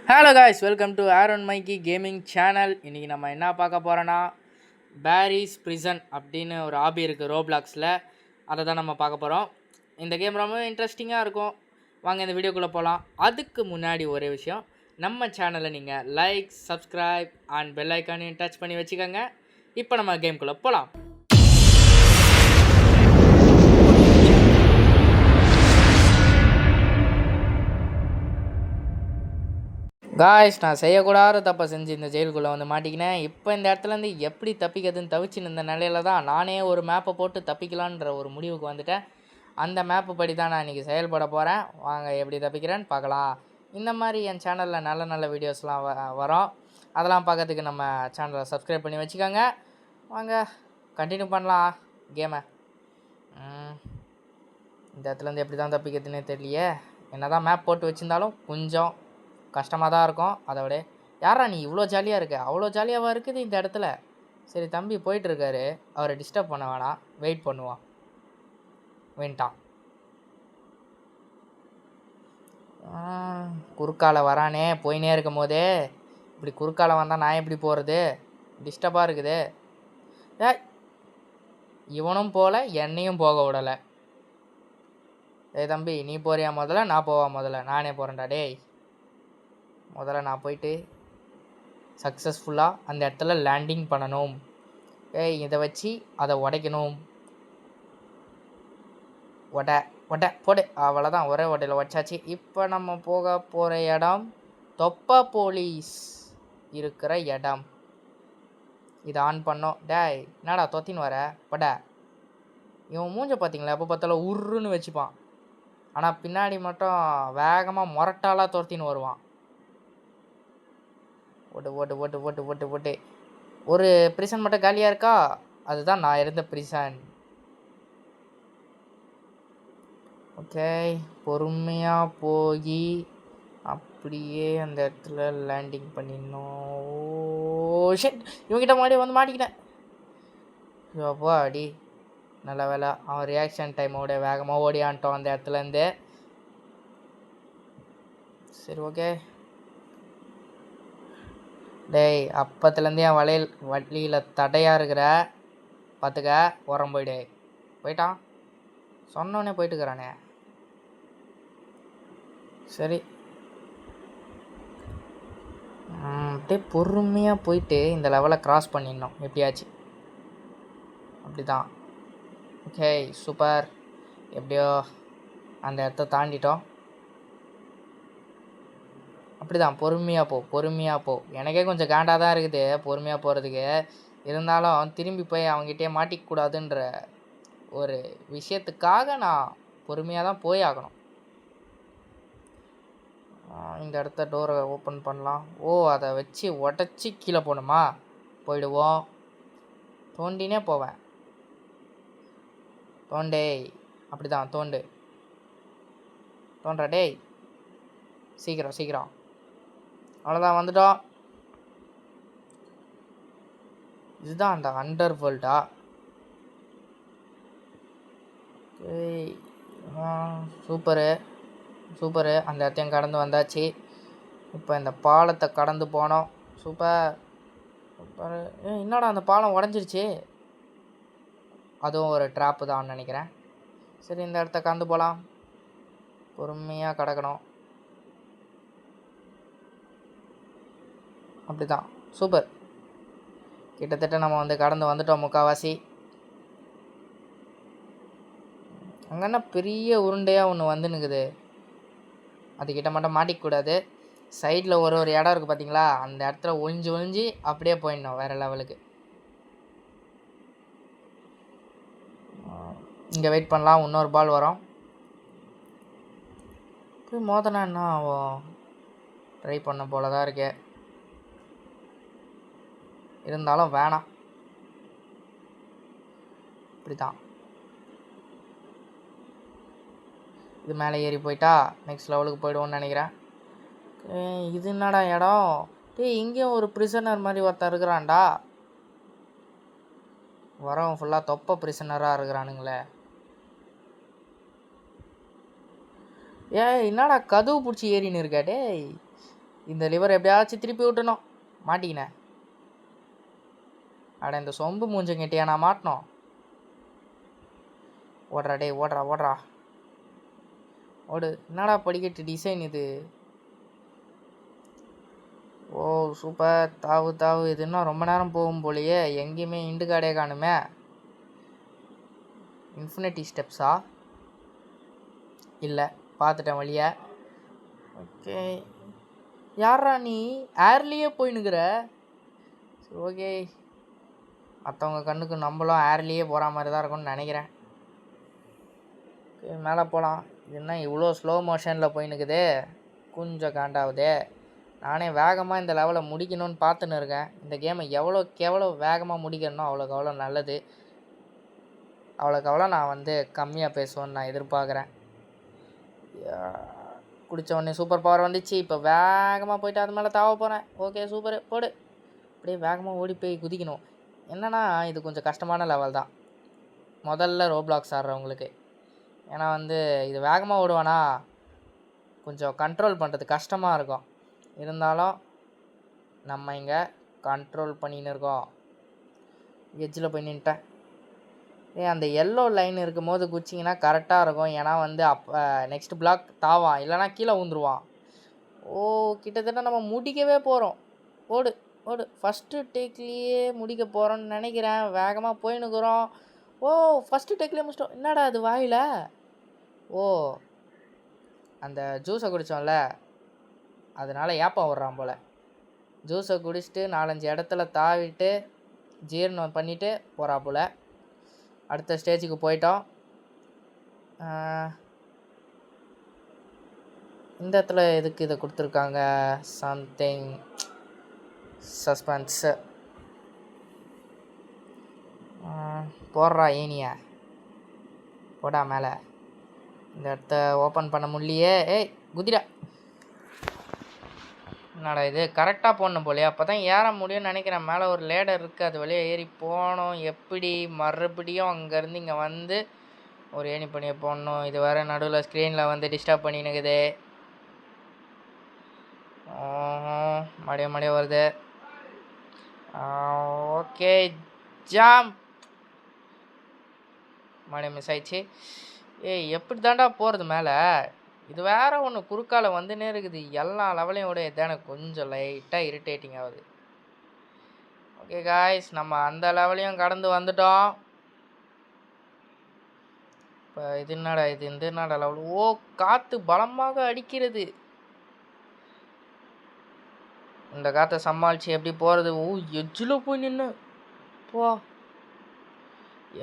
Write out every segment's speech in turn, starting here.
Hello guys, welcome to Aaron மைக்கி gaming channel. இன்றைக்கி நம்ம என்ன பார்க்க போகிறோன்னா, பேரிஸ் பிரிசன் அப்படின்னு ஒரு ஹாபி இருக்குது ரோப்ளாக்ஸில். அதை தான் நம்ம பார்க்க போகிறோம். இந்த கேம் ரொம்ப இன்ட்ரெஸ்டிங்காக இருக்கும். வாங்க இந்த வீடியோக்குள்ளே போகலாம். அதுக்கு முன்னாடி ஒரே விஷயம், நம்ம சேனலை நீங்கள் லைக், சப்ஸ்கிரைப் அண்ட் பெல் ஐக்கானையும் டச் பண்ணி வச்சுக்கோங்க. இப்போ நம்ம கேம்குள்ளே போகலாம். காய்ஸ், நான் செய்யக்கூடாத தப்பை செஞ்சு இந்த ஜெயிலுக்குள்ளே வந்து மாட்டிக்கினேன். இப்போ இந்த இடத்துலேருந்து எப்படி தப்பிக்கிறதுன்னு தவிச்சின்னு இந்த நிலையில தான் நானே ஒரு மேப்பை போட்டு தப்பிக்கலான்ற ஒரு முடிவுக்கு வந்துட்டேன். அந்த மேப்பு படி தான் நான் இன்றைக்கி செயல்பட போகிறேன். வாங்க எப்படி தப்பிக்கிறேன்னு பார்க்கலாம். இந்த மாதிரி என் சேனலில் நல்ல நல்ல வீடியோஸ்லாம் வரும். அதெல்லாம் பார்க்கறதுக்கு நம்ம சேனலை சப்ஸ்கிரைப் பண்ணி வச்சுக்கோங்க. வாங்க கண்டினியூ பண்ணலாம் கேமை. இந்த இடத்துலேருந்து எப்படி தான் தப்பிக்கிறதுனே தெரியலையே. என்ன தான் மேப் போட்டு வச்சுருந்தாலும் கொஞ்சம் கஷ்டமாக தான் இருக்கும். அதை விட யாரா நீ இவ்வளோ ஜாலியாக இருக்க? அவ்வளோ ஜாலியாகவா இருக்குது இந்த இடத்துல? சரி, தம்பி போயிட்டுருக்காரு, அவரை டிஸ்டர்ப் பண்ண வேணாம், வெயிட் பண்ணுவான். வேண்டாம், குறுக்கால வரானே, போயினே இருக்கும் போதே இப்படி குறுக்கால வந்தால் நான் எப்படி போகிறது? டிஸ்டர்பாக இருக்குது. இவனும் போகல, என்னையும் போக விடலை. தம்பி, நீ போறியா முதல்ல, நான் போவா முதல்ல? நானே போகிறேன்டா. டேய், முதல்ல நான் போயிட்டு சக்ஸஸ்ஃபுல்லாக அந்த இடத்துல லேண்டிங் பண்ணணும். இதை வச்சு அதை உடைக்கணும். ஒட்டை போடு, அவ்வளோதான். ஒரே ஒட்டையில் உடச்சாச்சு. இப்போ நம்ம போக போகிற இடம் தொப்பா போலீஸ் இருக்கிற இடம். இதை ஆன் பண்ணோம். டேய், என்னடா தொத்தின்னு வர? பட இவன் மூஞ்ச பார்த்தீங்களா? எப்போ பார்த்தாலும் உருன்னு வச்சுப்பான், ஆனால் பின்னாடி மட்டும் வேகமாக முரட்டாலாக துரத்தின்னு வருவான். ஓட்டு ஓட்டு ஓட்டு ஓட்டு ஓட்டு ஓட்டு. ஒரு பிரிசன் மட்டும் காலியாக இருக்கா, அதுதான் நான் இருந்த பிரிசன். ஓகே, பொறுமையாக போய் அப்படியே அந்த இடத்துல லேண்டிங் பண்ணிடணும். ஷிட், இவங்கிட்ட மாடி வந்து மாட்டிக்கிட்டேன். அப்பா அடி, நல்ல வேலை. அவன் ரியாக்ஷன் டைமோட வேகமாக ஓடியான்ட்டோம் அந்த இடத்துலேருந்து. சரி, ஓகே. டேய், அப்பத்துலேருந்தே என் வழியில் தடையாக இருக்கிற பார்த்துக்க. உரம் போயிட்டான். சொன்னோடனே போயிட்டுக்கிறானே. சரி, அப்படியே பொறுமையாக போயிட்டு இந்த லெவலை க்ராஸ் பண்ணிடணும் எப்படியாச்சு. அப்படி தான். Okay, super. எப்படியோ அந்த இடத்த தாண்டிட்டோம். அப்படி தான், பொறுமையாக போ. எனக்கே கொஞ்சம் காண்டாக தான் இருக்குது பொறுமையாக போகிறதுக்கு. இருந்தாலும் திரும்பி போய் அவங்ககிட்டே மாட்டிக்கூடாதுன்ற ஒரு விஷயத்துக்காக நான் பொறுமையாக தான் போய் ஆகணும். இந்த இடத்த டோரை ஓப்பன் பண்ணலாம். அதை வச்சு உடச்சி கீழே போகணுமா? போயிடுவோம். தோண்டினே போவேன். தோண்டே, அப்படி தான் தோன்றா. டேய், சீக்கிரம். அவ்வளோதான், வந்துட்டோம். இதுதான் அந்த அண்டர் வேர்ல்டா? சூப்பரு. அந்த இடத்தையும் கடந்து வந்தாச்சு. இப்போ இந்த பாலத்தை கடந்து போனோம். சூப்பர். என்னடா அந்த பாலம் உடஞ்சிருச்சு? அதுவும் ஒரு ட்ராப்பு தான் நினைக்கிறேன். சரி, இந்த இடத்த கடந்து போகலாம். பொறுமையாக கடக்கணும். அப்படி தான், சூப்பர். கிட்டத்தட்ட நம்ம வந்து கடந்து வந்துட்டோம் முக்கால்வாசி. அங்கன்னா பெரிய உருண்டையாக ஒன்று வந்துனுக்குது, அதுக்கிட்ட மட்டும் மாட்டிக்கூடாது. சைடில் ஒரு இடம் இருக்குது பார்த்தீங்களா? அந்த இடத்துல ஒழிஞ்சு அப்படியே போயிடணும் வேறு லெவலுக்கு. இங்கே வெயிட் பண்ணலாம், இன்னொரு பால் வரும். போய் மோதனா என்ன ஆகும்? ட்ரை பண்ண போல தான் இருக்கே, இருந்தாலும் வேணாம். இப்படி தான். இது மேலே ஏறி போயிட்டா நெக்ஸ்ட் லெவலுக்கு போய்டுவோன்னு நினைக்கிறேன். இது என்னடா இடம்? இங்கேயும் ஒரு ப்ரிசனர் மாதிரி ஒருத்தர் இருக்கிறான்டா. வரவன் ஃபுல்லாக தொப்பை ப்ரிசனராக இருக்கிறானுங்களே. என்னடா கதவு பிடிச்சி ஏறின்னு இருக்கா? டேய், இந்த லிவர் எப்படியாச்சும் திருப்பி விட்டணும். மாட்டிக்கினேன். அட இந்த சொம்பு மூஞ்சங்கிட்டியா நான் மாட்டினோம். ஓடுறா டே, ஓடுறா ஓடுறா ஓடு. என்னடா படிக்கட்டு டிசைன் இது. ஓ சூப்பர். தாவு தாவு. இது இன்னும் ரொம்ப நேரம் போகும் போலையே. எங்கேயுமே இண்டு காடே காணுமே. இன்ஃபினிட்டி ஸ்டெப்ஸா? இல்லை, பார்த்துட்டேன் வழியை. ஓகே, யாரா நீ ஏர்லேயே போயின்னுக்குற? சரி ஓகே, மற்றவங்க கண்ணுக்கு நம்மளும் ஏர்லேயே போகிற மாதிரி தான் இருக்கும்னு நினைக்கிறேன். ஓகே, மேலே போகலாம். இது என்ன இவ்வளோ ஸ்லோ மோஷனில் போயின்னுக்குது, கொஞ்சம் காண்டாகுது. நானே வேகமாக இந்த லெவலை முடிக்கணும்னு பார்த்துன்னு இருக்கேன். இந்த கேமை எவ்வளோ வேகமாக முடிக்கணும்னோ அவ்வளோக்கு நல்லது. அவ்வளோக்கு நான் வந்து கம்மியாக பேசுவேன்னு நான் எதிர்பார்க்குறேன். குடித்த உடனே சூப்பர் பவர் வந்துச்சு. இப்போ வேகமாக போயிட்டு அது மேலே தாவ போகிறேன். ஓகே சூப்பர், போடு. அப்படியே வேகமாக ஓடி போய் குதிக்கணும். என்னென்னா இது கொஞ்சம் கஷ்டமான லெவல் தான் முதல்ல ரோப்ளாக்ஸ் ஆடுறவங்களுக்கு. ஏன்னா வந்து இது வேகமாக ஓடுவானா கொஞ்சம் கண்ட்ரோல் பண்ணுறது கஷ்டமாக இருக்கும். இருந்தாலும் நம்ம இங்கே கண்ட்ரோல் பண்ணின்னு இருக்கோம். எட்ஜில் போய் நின்ட்டேன். அந்த எல்லோ லைன் இருக்கும் போது குச்சிங்கன்னா கரெக்டாக இருக்கும். ஏன்னா வந்து அப்போ நெக்ஸ்ட் பிளாக் தாவான், இல்லைனா கீழே ஊந்துருவான். ஓ கிட்டத்தட்ட நம்ம முடிக்கவே போகிறோம். ஓடு ஓடு. ஃபஸ்ட்டு டேக்லேயே முடிக்க போகிறோன்னு நினைக்கிறேன். வேகமாக போயின்னுக்குறோம். ஓ ஃபஸ்ட்டு டேக்லேயே முடிச்சிட்டோம். என்னடா அது வாயில்? ஓ அந்த ஜூஸை குடித்தோம்ல, அதனால் ஏப்பம் விட்றான் போல். ஜூஸை குடிச்சிட்டு 4-5 இடத்துல தாவிட்டு ஜீரணம் பண்ணிவிட்டு போகிறா போல். அடுத்த ஸ்டேஜுக்கு போயிட்டோம். இந்த இடத்துல எதுக்கு இதை கொடுத்துருக்காங்க? Something suspense. போடுறா ஏனியா, போடா மேலே. இந்த இடத்த ஓப்பன் பண்ண முடியலையே. ஏய் குதிரா, என்னடா இது கரெக்டாக போடணும் போலையே, அப்போ தான் ஏற முடியும்னு நினைக்கிறேன். மேலே ஒரு லேடர் இருக்குது, அது வழியாக ஏறி போகணும். எப்படி மறுபடியும் அங்கேருந்து இங்கே வந்து ஒரு ஏணி பண்ணியை போடணும். இது வேறு நடுவில் ஸ்க்ரீனில் வந்து டிஸ்டர்ப் பண்ணினுக்குது. மடிய வருது. ஓகே ஜாம்ப். மடிய மிஸ் ஆயிடுச்சு. ஏய் எப்படி தாண்டா போகிறது மேலே? இது வேறு ஒன்று குறுக்கால் வந்துன்னே இருக்குது. எல்லா லெவலையும் விட இதான் எனக்கு கொஞ்சம் லைட்டாக இரிட்டேட்டிங் ஆகுது. ஓகே காய்ஸ், நம்ம அந்த லெவலையும் கடந்து வந்துட்டோம். இப்போ இது என்னடா இந்த என்னடா லெவல்? ஓ காற்று பலமாக அடிக்கிறது. இந்த காற்றை சமாளித்து எப்படி போகிறது? ஓ எஜ்ஜில் போய் நின்று போ.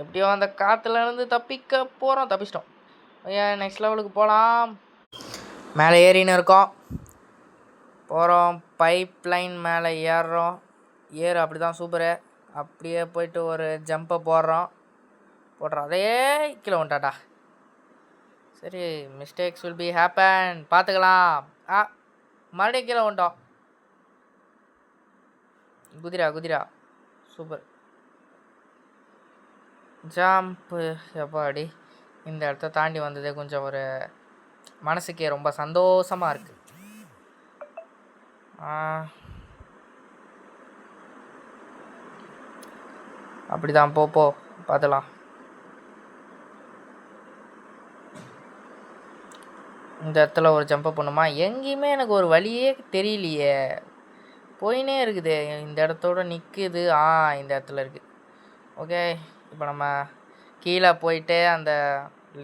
எப்படியோ அந்த காற்றுலேருந்து தப்பிக்க போகிறோம். தப்பிச்சிட்டோம். ஓகே நெக்ஸ்ட் லெவலுக்கு போகலாம். மேலே ஏறின்னு இருக்கோம், போகிறோம். பைப் லைன் மேலே ஏறுறோம். அப்படி தான் சூப்பரு. அப்படியே போயிட்டு ஒரு ஜம்பை போடுறோம். அதே கீழே வந்துட்டாட்டா. சரி, மிஸ்டேக்ஸ் வில் பி ஹேப்பன், பார்த்துக்கலாம். மறுபடியும் கீழே வந்துட்டோம். குதிரா சூப்பர் ஜம்ப்பு. எப்பாடி இந்த இடத்த தாண்டி வந்ததே கொஞ்சம் ஒரு மனசுக்கே ரொம்ப சந்தோஷமாக இருக்குது. அப்படி தான் போ பார்த்துலாம். இந்த இடத்துல ஒரு ஜம்பை பண்ணுமா? எங்கேயுமே எனக்கு ஒரு வழியே தெரியலையே. போயினே இருக்குது. இந்த இடத்தோட நிற்குது. இந்த இடத்துல இருக்குது. ஓகே, இப்போ நம்ம கீழே போயிட்டு அந்த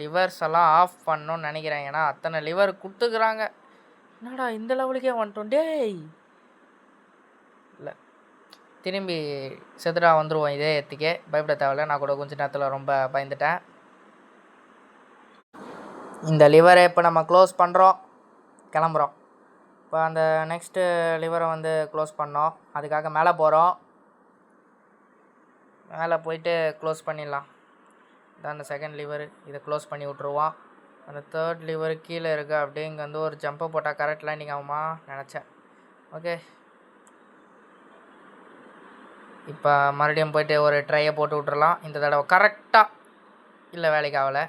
லிவர்ஸ் எல்லாம் ஆஃப் பண்ணணும்னு நினைக்கிறேன். ஏன்னா அத்தனை லிவர் கொடுத்துக்குறாங்க. என்னடா இந்த லெவலுக்கே வந்துட்டோம் டேய். இல்லை, திரும்பி செதுடா வந்துடுவோம். இதே இடத்துக்கே பயப்பட தேவையில்ல. நான் கூட கொஞ்சம் நேரத்தில் ரொம்ப பயந்துட்டேன். இந்த லிவரை இப்போ நம்ம க்ளோஸ் பண்ணுறோம், கிளம்புறோம். இப்போ அந்த நெக்ஸ்ட்டு லிவரை வந்து க்ளோஸ் பண்ணோம். அதுக்காக மேலே போகிறோம். மேலே போயிட்டு க்ளோஸ் பண்ணிடலாம். இதான் அந்த செகண்ட் லிவர், இதை க்ளோஸ் பண்ணி விட்ருவோம். அந்த தேர்ட் லிவர் கீழே இருக்குது. அப்படியே இங்கே வந்து ஒரு ஜம்பை போட்டால் கரெக்ட் லேண்டிங் ஆகுமா நினச்சேன். ஓகே, இப்போ மறுபடியும் போய்ட்டு ஒரு ட்ரையை போட்டு விட்றலாம். இந்த தடவை கரெக்டாக இல்லை, வேலைக்கு ஆகலை.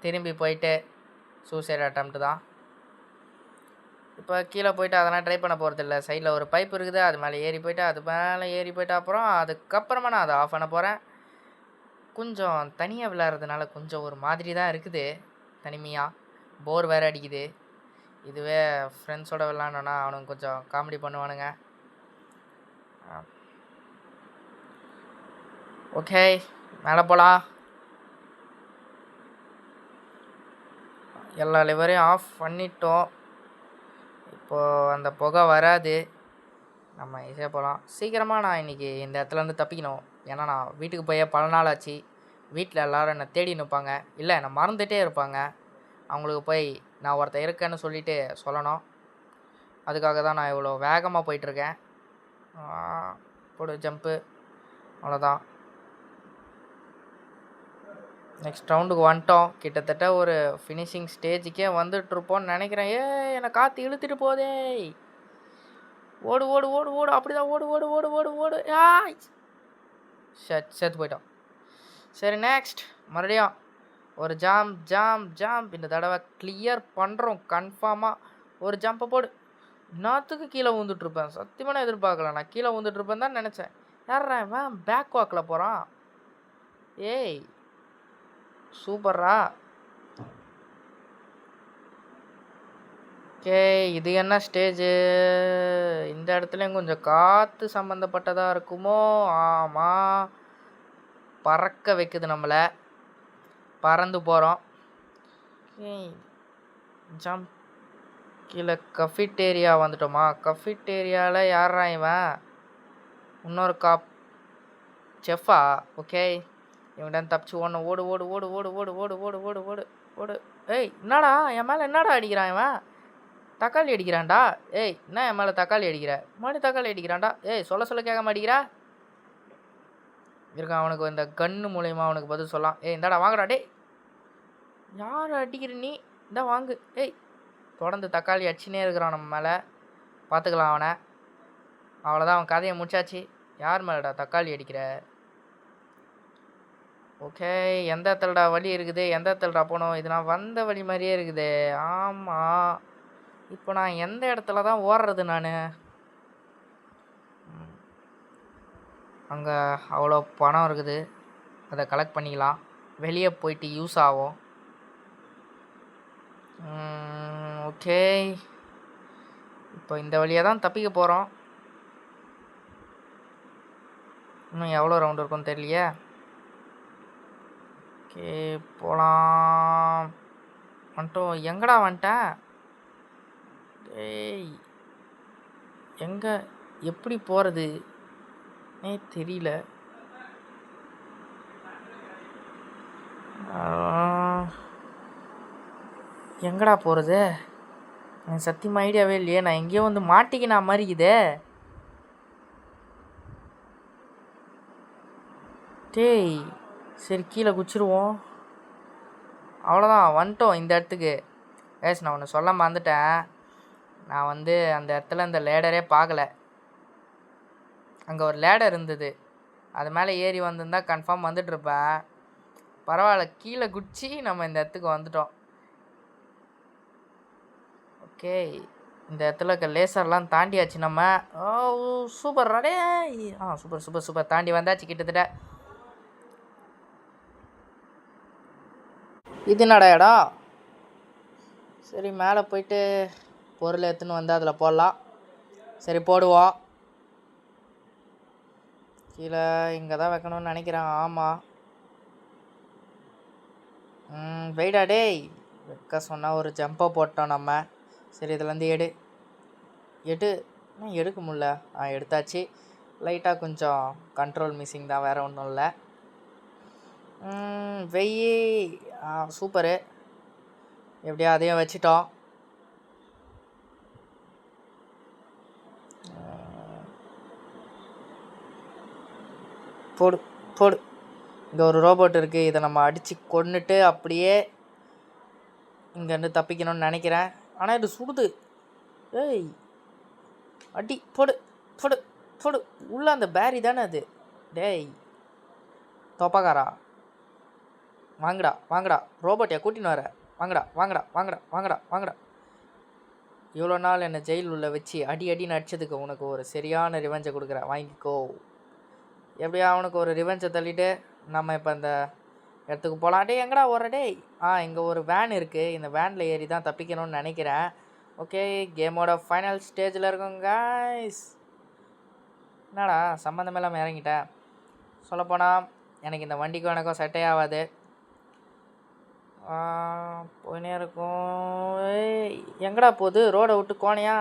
திரும்பி போயிட்டு சூசைட் அட்டம்ப்ட் தான். இப்போ கீழே போயிட்டு அதெல்லாம் ட்ரை பண்ண போகிறதில்ல. சைடில் ஒரு பைப் இருக்குது, அது மேலே ஏறி போயிட்டு அது மேலே ஏறி போயிட்டு அப்புறம் அதுக்கப்புறமா நான் அதை ஆஃப் பண்ண போகிறேன். கொஞ்சம் தனியாக விளையாடுறதுனால கொஞ்சம் ஒரு மாதிரி தான் இருக்குது, தனிமையாக. போர் வேறு அடிக்குது. இதுவே ஃப்ரெண்ட்ஸோடு விளாண்டோன்னா அவனுங்க கொஞ்சம் காமெடி பண்ணுவானுங்க. ஓகே, மேலே போகலாம். எல்லா லிவரையும் ஆஃப் பண்ணிட்டோம். இப்போது அந்த புகை வராது, நம்ம ஈஸியாக போகலாம். சீக்கிரமாக நான் இன்றைக்கி இந்த இடத்துலேருந்து தப்பிக்கணும். ஏன்னா நான் வீட்டுக்கு போய் பல நாள் ஆச்சு. வீட்டில் எல்லோரும் என்னை தேடி நிற்பாங்க, இல்லை என்னை மறந்துகிட்டே இருப்பாங்க. அவங்களுக்கு போய் நான் ஒருத்தன் இருக்கேன்னு சொல்லிவிட்டு சொல்லணும். அதுக்காக தான் நான் இவ்வளோ வேகமாக போயிட்டுருக்கேன். போடு ஜம்ப்பு, அவ்வளோதான். நெக்ஸ்ட் ரவுண்டுக்கு வந்துட்டோம். கிட்டத்தட்ட ஒரு ஃபினிஷிங் ஸ்டேஜுக்கே வந்துட்டுருப்போன்னு நினைக்கிறேன். என்னை காற்று இழுத்துட்டு போதே. ஓடு ஓடு ஓடு ஓடு, அப்படி தான் ஓடு ஓடு ஓடு ஓடு ஓடு. சேர்த்து போயிட்டோம். சரி, நெக்ஸ்ட் மறுபடியும் ஒரு ஜம்ப். இந்த தடவை கிளியர் பண்ணுறோம் கன்ஃபார்மாக. ஒரு ஜம்பை போடு. இன்னத்துக்கு கீழே ஊந்துட்ருப்பேன், சத்தியமாக நான் எதிர்பார்க்கல. நான் கீழே ஊந்துட்ருப்பேன் தான் நினச்சேன். யாரா இவன் பேக் வாக்கில் போகிறான்? ஏய் சூப்பர்ரா. ஓகே, இது என்ன ஸ்டேஜு? இந்த இடத்துலையும் கொஞ்சம் காற்று சம்மந்தப்பட்டதாக இருக்குமோ? ஆமாம், பறக்க வைக்குது நம்மளை. பறந்து போகிறோம். ஜம்ப். கீழே கஃபிட்டேரியா வந்துட்டோமா? கஃபிட்டேரியாவில் யாரா இவன்? இன்னொரு செஃப்பா? ஓகே, இவன்கிட்ட தப்பிச்சு ஓடணும். ஓடு ஓடு ஓடு ஓடு ஓடு ஓடு ஓடு ஓடு ஓடு ஓடு. ஏய் என்னடா என் மேலே என்னடா அடிக்கிறான் இவன்? தக்காளி அடிக்கிறான்டா. ஏய் என்ன என் மேலே தக்காளி அடிக்கிற? மறுபடியும் தக்காளி அடிக்கிறான்டா. ஏய் சொல்ல கேட்க மாட்டேங்கிறா. இருக்கான் அவனுக்கு இந்த கன்று மூலயமா அவனுக்கு பதில் சொல்லலாம். ஏய் இந்தாடா வாங்கடா. டேய் யார் அடிக்கிற நீ? இந்தா வாங்கு. ஏய் தொடர்ந்து தக்காளி அடிச்சுனே இருக்கிறான் நம்ம மேலே. பார்த்துக்கலாம் அவனை. அவ்வளோதான், அவன் கதையை முடிச்சாச்சு. யார் மேலடா தக்காளி அடிக்கிற? ஓகே, எந்த இடத்துலடா வழி இருக்குது? எந்த இடத்துலடா போகணும்? இது நான் வந்த வழி மாதிரியே இருக்குது. ஆமாம், இப்போ நான் எந்த இடத்துல தான் ஓடுறது? நான் அங்கே அவ்வளோ பணம் இருக்குது, அதை கலெக்ட் பண்ணிக்கலாம். வெளியே போயிட்டு யூஸ் ஆகும். ஓகே, இப்போ இந்த வழியாக தான் தப்பிக்க போகிறோம். இன்னும் எவ்வளோ ரவுண்டு இருக்குன்னு தெரியலையே. ஓகே போகலாம். வந்துட்டோம். எங்கடா வந்துட்டேன்? ஏய் எங்கே எப்படி போகிறது தெரியல. எங்கடா போகிறது? எனக்கு சத்தியமாக ஐடியாவே இல்லையே. நான் எங்கேயோ வந்து மாட்டிக்கினா மாதிரி இதே. டேய் சரி, கீழே குச்சிருவோம். அவ்வளோதான், வந்துட்டோம் இந்த இடத்துக்கு. கேஸ் நான் ஒன்று சொல்ல மறந்துட்டேன். நான் வந்து அந்த இடத்துல அந்த லேடரே பார்க்கல. அங்கே ஒரு லேடர் இருந்தது, அது மேலே ஏறி வந்திருந்தால் கன்ஃபார்ம் வந்துட்டுருப்பேன். பரவாயில்ல, கீழே குச்சி நம்ம இந்த இடத்துக்கு வந்துட்டோம். ஓகே, இந்த இடத்துல இருக்க லேசர்லாம் தாண்டியாச்சு நம்ம. ஓ சூப்பர் அடே. சூப்பர் சூப்பர் சூப்பர், தாண்டி வந்தாச்சு கிட்டத்தட்ட. இது என்னடா இடம்? சரி, மேலே போயிட்டு பொருள் எடுத்துன்னு வந்து அதில் போடலாம். சரி போடுவோம். கீழே இங்கே தான் வைக்கணும்னு நினைக்கிறேன். ஆமாம். வெயிடா டேய், வைக்க சொன்னால் ஒரு ஜம்பை போட்டோம் நம்ம. சரி இதுலேருந்து எடுக்க முடில. எடுத்தாச்சு. லைட்டாக கொஞ்சம் கண்ட்ரோல் மிஸ்ஸிங் தான், வேறு ஒன்றும் இல்லை. வெய்யி சூப்பரு. எப்படியா அதையும் வச்சிட்டோம். போடு போடு. இங்கே ஒரு ரோபோட் இருக்குது, இதை நம்ம அடித்து கொன்னுட்டு அப்படியே இங்கேருந்து தப்பிக்கணும்னு நினைக்கிறேன். ஆனால் இது சுடுது. ஏய் அடி போடு போடு போடு. உள்ளே அந்த பேரி தானே அது? டேய் தோப்பாக்காரா, வாங்கடா வாங்கடா. ரோபோட்டியா கூட்டின்னு வர? வாங்கடா வாங்கடா வாங்கடா வாங்கடா வாங்கடா. இவ்வளோ நாள் என்னை ஜெயில் உள்ள வச்சு அடின்னு அடிச்சதுக்கு உனக்கு ஒரு சரியான ரிவெஞ்சை கொடுக்குறேன், வாங்கிக்கோ. எப்படியா அவனுக்கு ஒரு ரிவெஞ்சை தள்ளிட்டு நம்ம இப்போ அந்த இடத்துக்கு போகலாம். டேய் எங்கடா ஓடுற டேய்? இங்கே ஒரு வேன் இருக்குது, இந்த வேனில் ஏறி தான் தப்பிக்கணும்னு நினைக்கிறேன். ஓகே, கேமோட ஃபைனல் ஸ்டேஜில் இருக்கோங்க காய்ஸ். என்னடா சம்மந்தம் இல்லாமல் இறங்கிட்டேன். சொல்லப்போனால் எனக்கு இந்த வண்டிக்கும் எனக்கும் செட்டே ஆகாது. போயினே இருக்கும். எங்கடா போகுது? ரோடை விட்டு கோணையா?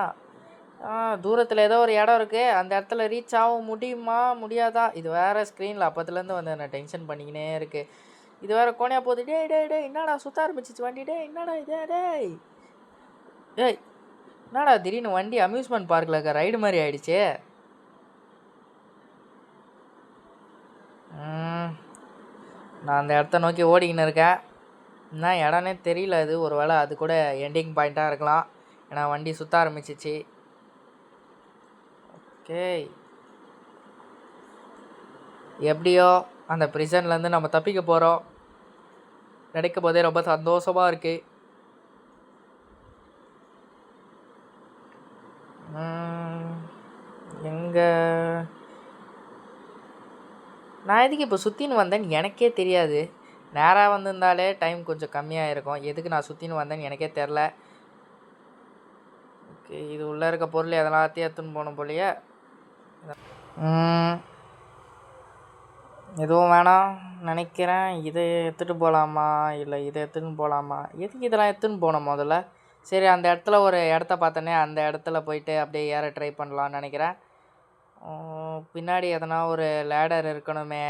தூரத்தில் ஏதோ ஒரு இடம் இருக்குது, அந்த இடத்துல ரீச் ஆக முடியுமா முடியாதா? இது வேறு ஸ்க்ரீனில் அப்போத்துலேருந்து வந்து நான் டென்ஷன் பண்ணிக்கினே இருக்குது. இது வேறு கோணையாக போகுது. டேய் என்னடா சுற்ற ஆரம்பிச்சிச்சு வண்டி? டேய் என்னடா இதே? டேய் என்னடா திடீர்னு வண்டி அம்யூஸ்மெண்ட் பார்க்கில் இருக்க ரைடு மாதிரி ஆயிடுச்சு. நான் அந்த இடத்த நோக்கி ஓடிக்கின்னு இருக்கேன். என்ன இடம்னே தெரியல. அது ஒரு வேளை அது கூட எண்டிங் பாயிண்ட்டாக இருக்கலாம், ஏன்னா வண்டி சுற்ற ஆரம்பிச்சிச்சு. ஓகே, எப்படியோ அந்த ப்ரிசன்லேருந்து நம்ம தப்பிக்க போகிறோம். நினைக்கும் போதே ரொம்ப சந்தோஷமாக இருக்குது. எங்கே நான் எதுக்கு இப்போ சுற்றின்னு வந்தேன்னு எனக்கே தெரியாது. நேராக வந்திருந்தாலே டைம் கொஞ்சம் கம்மியாக இருக்கும். எதுக்கு நான் சுற்றின்னு வந்தேன்னு எனக்கே தெரில. ஓகே, இது உள்ளே இருக்க பொருள் எதெல்லாத்தையும் எடுத்துன்னு போகணும் போலையே. எதுவும் வேணாம் நினைக்கிறேன். இதை எடுத்துகிட்டு போகலாமா இல்லை இதை எடுத்துன்னு போகலாமா? எதுக்கு இதெல்லாம் எடுத்துன்னு போகணும் முதல்ல? சரி, அந்த இடத்துல ஒரு இடத்த பார்த்தோன்னே அந்த இடத்துல போயிட்டு அப்படியே ஏற ட்ரை பண்ணலான்னு நினைக்கிறேன். பின்னாடி எதனா ஒரு லேடர் இருக்கணுமே.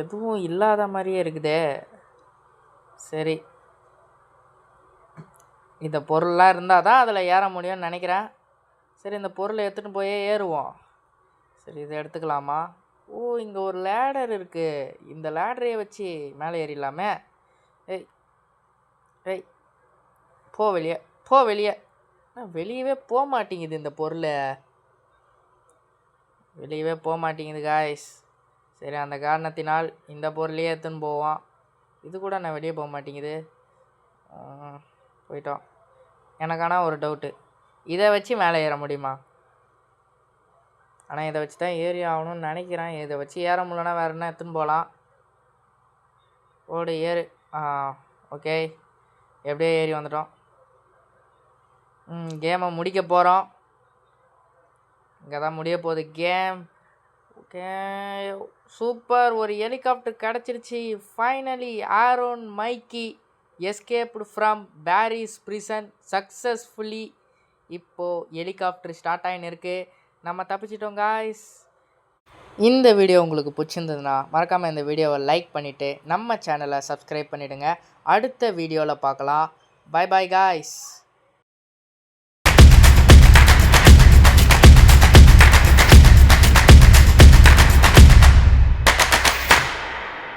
எதுவும் இல்லாத மாதிரியே இருக்குதே. சரி, இந்த பொருள்லாம் இருந்தால் தான் அதில் ஏற முடியும்னு நினைக்கிறேன். சரி, இந்த பொருளை எடுத்துகிட்டு போயே ஏறுவோம். சரி, இதை எடுத்துக்கலாமா? இங்கே ஒரு லேடர் இருக்குது, இந்த லேடரையே வச்சு மேலே ஏறிடலாமே. ஏய் போ வெளியே. வெளியவே போக மாட்டேங்குது இந்த பொருள், வெளியவே போக மாட்டேங்குது காய்ஸ். சரி, அந்த காரணத்தினால் இந்த பொருளையே எடுத்துன்னு போவோம். இது கூட நான் வெளியே போக மாட்டேங்குது. போயிட்டோம். எனக்கான ஒரு டவுட்டு, இதை வச்சு மேலே ஏற முடியுமா? ஆனால் இதை வச்சு தான் ஏறி ஆகணும்னு நினைக்கிறேன். இதை வச்சு ஏற முடியலன்னா வேறு என்ன எடுத்துன்னு போகலாம். ஓடு ஏறு. ஓகே, எப்படியே ஏறி வந்துட்டோம். கேமை முடிக்க போகிறோம். இங்கே தான் முடிய போகுது கேம். ஓகே, சூப்பர், ஒரு ஹெலிகாப்டர் கிடச்சிருச்சு finally. Aaron மைக்கி escaped from Paris prison successfully. இப்போது ஹெலிகாப்டர் ஸ்டார்ட் ஆகின்னு இருக்குது, நம்ம தப்பிச்சிட்டோம் காய்ஸ். இந்த வீடியோ உங்களுக்கு பிடிச்சிருந்ததுன்னா மறக்காமல் இந்த வீடியோவை லைக் பண்ணிவிட்டு நம்ம சேனலை சப்ஸ்கிரைப் பண்ணிவிடுங்க. அடுத்த வீடியோவில் பார்க்கலாம். Bye bye guys.